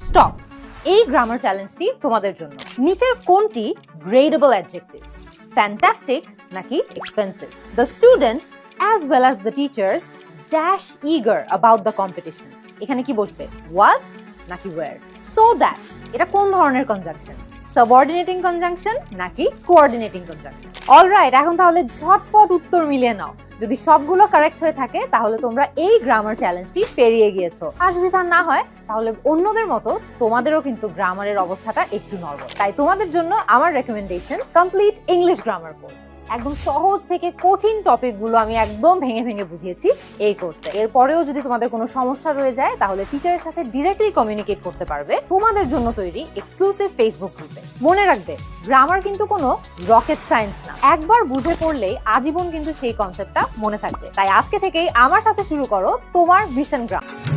Stop. এই grammar চ্যালেঞ্জটি তোমাদের জন্য। নিচের কোনটি গ্রেডেবল অ্যাডজেক্টিভ? ফ্যান্টাস্টিক নাকি expensive? The student as well as the teachers dash eager about the competition. এখানে কি বসবে? ওয়াজ নাকি ওয়্যার? সো দ্যাট এটা কোন ধরনের কনজাংশন? সাবঅর্ডিনেটিং কনজাংশন নাকি কোঅর্ডিনেটিং কনজাংশন? অলরাইট, এখন তাহলে ঝটপট উত্তর মিলিয়ে নাও। যদি সবগুলো কারেক্ট হয়ে থাকে তাহলে তোমরা এই গ্রামার চ্যালেঞ্জটি পেরিয়ে গিয়েছো। আর যদি তা না হয় তাহলে অন্যদের মতো তোমাদেরও কিন্তু গ্রামারের অবস্থাটা একটু নরবর। তাই তোমাদের জন্য আমার recommendation complete English grammar course. একদম সহজ থেকে কঠিন টপিকগুলো আমি একদম ভেঙে ভেঙে বুঝিয়েছি এই কোর্সে। এরপরেও যদি তোমাদের কোনো সমস্যা রয়ে যায় তাহলে টিচারের সাথে ডিরেক্টলি কমিউনিকেট করতে পারবে তোমাদের জন্য তৈরি এক্সক্লুসিভ ফেসবুক গ্রুপে। মনে রাখবে, গ্রামার কিন্তু কোনো রকেট সায়েন্স না। একবার বুঝে পড়লেই আজীবন কিন্তু সেই কনসেপ্টটা মনে থাকবে। তাই আজকে থেকেই আমার সাথে শুরু করো তোমার ভিশন গ্রামার।